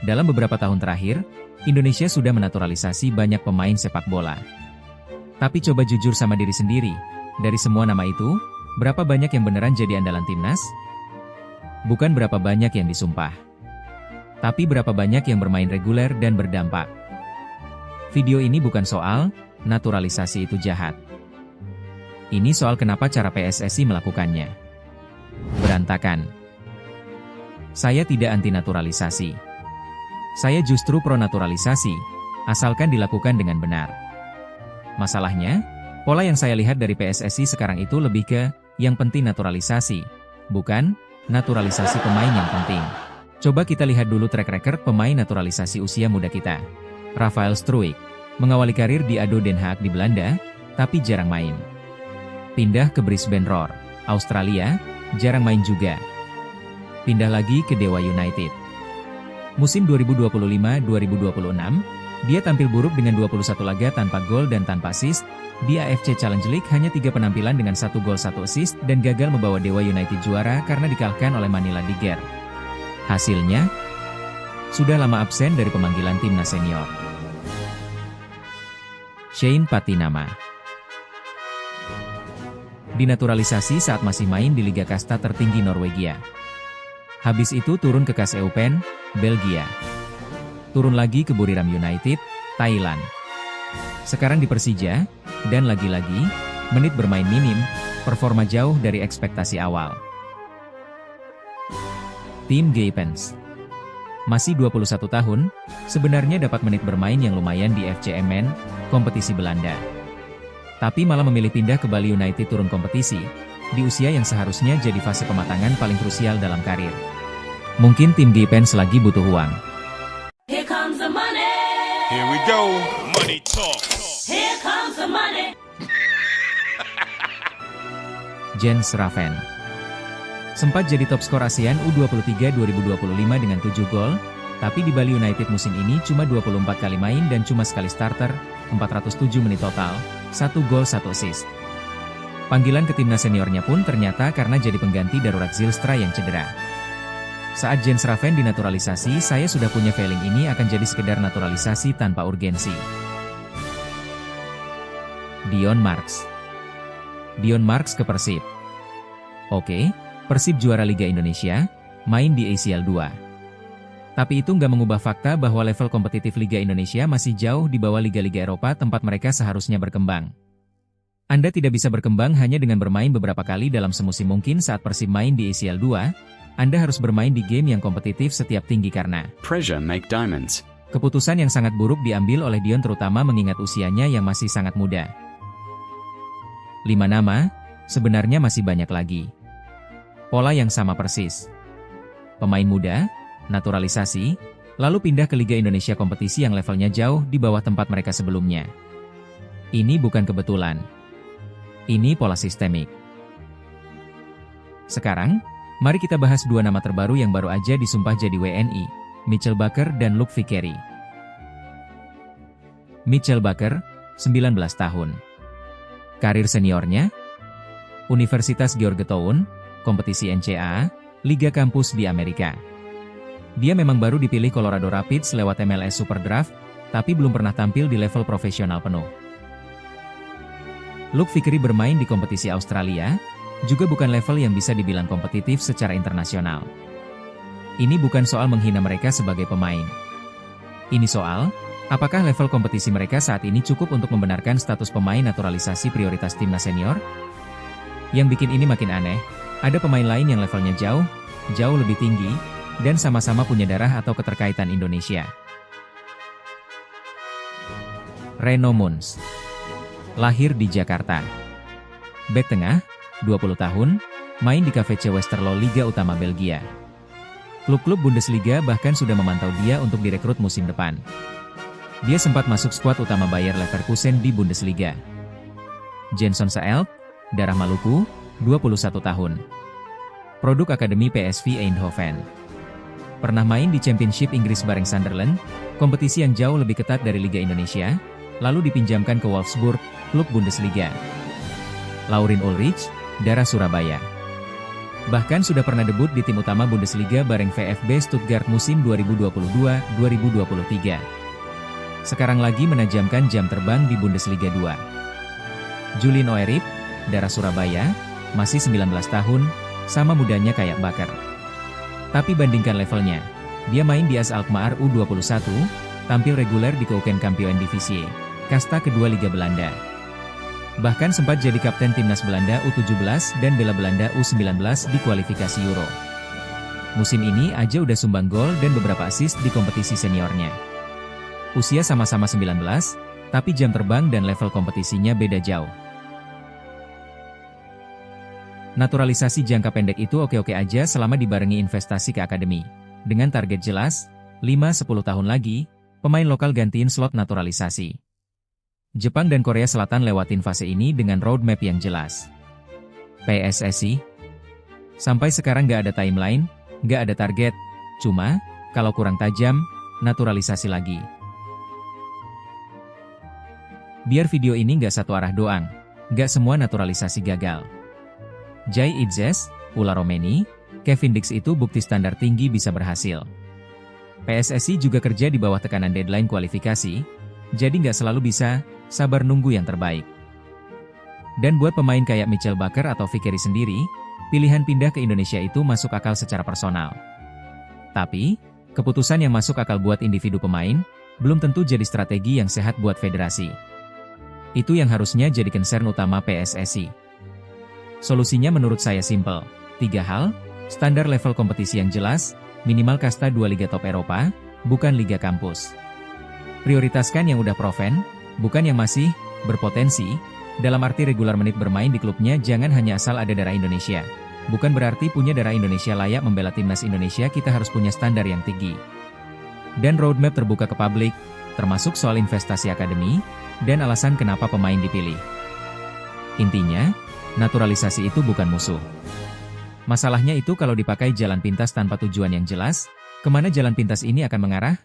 Dalam beberapa tahun terakhir, Indonesia sudah menaturalisasi banyak pemain sepak bola. Tapi coba jujur sama diri sendiri, dari semua nama itu, berapa banyak yang beneran jadi andalan timnas? Bukan berapa banyak yang disumpah. Tapi berapa banyak yang bermain reguler dan berdampak. Video ini bukan soal, naturalisasi itu jahat. Ini soal kenapa cara PSSI melakukannya. Berantakan. Saya tidak anti naturalisasi. Saya justru pro naturalisasi, asalkan dilakukan dengan benar. Masalahnya, pola yang saya lihat dari PSSI sekarang itu lebih ke, yang penting naturalisasi, bukan, naturalisasi pemain yang penting. Coba kita lihat dulu track record pemain naturalisasi usia muda kita. Rafael Struijk, mengawali karir di ADO Den Haag di Belanda, tapi jarang main. Pindah ke Brisbane Roar, Australia, jarang main juga. Pindah lagi ke Dewa United. Musim 2025-2026, dia tampil buruk dengan 21 laga tanpa gol dan tanpa assist. Di AFC Challenge League hanya 3 penampilan dengan 1 gol 1 assist dan gagal membawa Dewa United juara karena dikalahkan oleh Manila Tiger. Hasilnya, sudah lama absen dari pemanggilan timnas senior. Shane Patinama dinaturalisasi saat masih main di Liga Kasta tertinggi Norwegia. Habis itu turun ke KS Eupen, Belgia. Turun lagi ke Buriram United, Thailand. Sekarang di Persija, dan lagi-lagi, menit bermain minim, performa jauh dari ekspektasi awal. Tim Gaypens masih 21 tahun, sebenarnya dapat menit bermain yang lumayan di FC Emmen, kompetisi Belanda. Tapi malah memilih pindah ke Bali United turun kompetisi, di usia yang seharusnya jadi fase pematangan paling krusial dalam karir. Mungkin tim Gaypens lagi butuh uang. Here comes the money. Here we go. Money talk. Here comes the money. Jens Raven sempat jadi top skor ASEAN U23 2025 dengan 7 gol, tapi di Bali United musim ini cuma 24 kali main dan cuma sekali starter, 407 menit total, 1 gol 1 assist. Panggilan ke timnas seniornya pun ternyata karena jadi pengganti darurat Zylstra yang cedera. Saat Jens Raven dinaturalisasi, saya sudah punya feeling ini akan jadi sekedar naturalisasi tanpa urgensi. Dion Marks ke Persib. Oke, Persib juara Liga Indonesia, main di ACL 2. Tapi itu nggak mengubah fakta bahwa level kompetitif Liga Indonesia masih jauh di bawah liga-liga Eropa tempat mereka seharusnya berkembang. Anda tidak bisa berkembang hanya dengan bermain beberapa kali dalam semusim. Mungkin saat Persib main di ACL 2, Anda harus bermain di game yang kompetitif setiap tinggi karena pressure make diamonds. Keputusan yang sangat buruk diambil oleh Dion terutama mengingat usianya yang masih sangat muda. 5 nama, sebenarnya masih banyak lagi. Pola yang sama persis. Pemain muda, naturalisasi, lalu pindah ke Liga Indonesia kompetisi yang levelnya jauh di bawah tempat mereka sebelumnya. Ini bukan kebetulan. Ini pola sistemik. Sekarang, mari kita bahas 2 nama terbaru yang baru aja disumpah jadi WNI, Mitchell Bakker dan Luc Vickeri. Mitchell Bakker, 19 tahun. Karir seniornya, Universitas Georgetown, kompetisi NCAA, Liga Kampus di Amerika. Dia memang baru dipilih Colorado Rapids lewat MLS Super Draft, tapi belum pernah tampil di level profesional penuh. Luc Vickeri bermain di kompetisi Australia, juga bukan level yang bisa dibilang kompetitif secara internasional. Ini bukan soal menghina mereka sebagai pemain. Ini soal, apakah level kompetisi mereka saat ini cukup untuk membenarkan status pemain naturalisasi prioritas timnas senior? Yang bikin ini makin aneh, ada pemain lain yang levelnya jauh lebih tinggi, dan sama-sama punya darah atau keterkaitan Indonesia. Reno Muns lahir di Jakarta. Bek tengah, 20 tahun, main di KVC Westerlo Liga Utama Belgia. Klub-klub Bundesliga bahkan sudah memantau dia untuk direkrut musim depan. Dia sempat masuk skuad utama Bayer Leverkusen di Bundesliga. Jenson Saelt, darah Maluku, 21 tahun. Produk Akademi PSV Eindhoven. Pernah main di Championship Inggris bareng Sunderland, kompetisi yang jauh lebih ketat dari Liga Indonesia, lalu dipinjamkan ke Wolfsburg, klub Bundesliga. Laurin Ulrich, darah Surabaya. Bahkan sudah pernah debut di tim utama Bundesliga bareng VfB Stuttgart musim 2022-2023. Sekarang lagi menajamkan jam terbang di Bundesliga 2. Julian Oerip, darah Surabaya, masih 19 tahun, sama mudanya kayak Bakker. Tapi bandingkan levelnya, dia main di AS Alkmaar U21, tampil reguler di Keukenkampioen Divisie, kasta kedua Liga Belanda. Bahkan sempat jadi kapten timnas Belanda U17 dan bela Belanda U19 di kualifikasi Euro. Musim ini aja udah sumbang gol dan beberapa assist di kompetisi seniornya. Usia sama-sama 19, tapi jam terbang dan level kompetisinya beda jauh. Naturalisasi jangka pendek itu oke-oke aja selama dibarengi investasi ke akademi. Dengan target jelas, 5-10 tahun lagi, pemain lokal gantiin slot naturalisasi. Jepang dan Korea Selatan lewatin fase ini dengan roadmap yang jelas. PSSI? Sampai sekarang nggak ada timeline, nggak ada target, cuma, kalau kurang tajam, naturalisasi lagi. Biar video ini nggak satu arah doang, nggak semua naturalisasi gagal. Jai Idzes, Ula Romeni, Kevin Dix itu bukti standar tinggi bisa berhasil. PSSI juga kerja di bawah tekanan deadline kualifikasi, jadi nggak selalu bisa, sabar nunggu yang terbaik. Dan buat pemain kayak Michel Bakker atau Fikri sendiri, pilihan pindah ke Indonesia itu masuk akal secara personal. Tapi, keputusan yang masuk akal buat individu pemain, belum tentu jadi strategi yang sehat buat federasi. Itu yang harusnya jadi concern utama PSSI. Solusinya menurut saya simpel. 3 hal, standar level kompetisi yang jelas, minimal kasta 2 liga top Eropa, bukan liga kampus. Prioritaskan yang udah proven, bukan yang masih berpotensi, dalam arti regular menit bermain di klubnya jangan hanya asal ada darah Indonesia. Bukan berarti punya darah Indonesia layak membela timnas Indonesia kita harus punya standar yang tinggi. Dan roadmap terbuka ke publik, termasuk soal investasi akademi, dan alasan kenapa pemain dipilih. Intinya, naturalisasi itu bukan musuh. Masalahnya itu kalau dipakai jalan pintas tanpa tujuan yang jelas, kemana jalan pintas ini akan mengarah?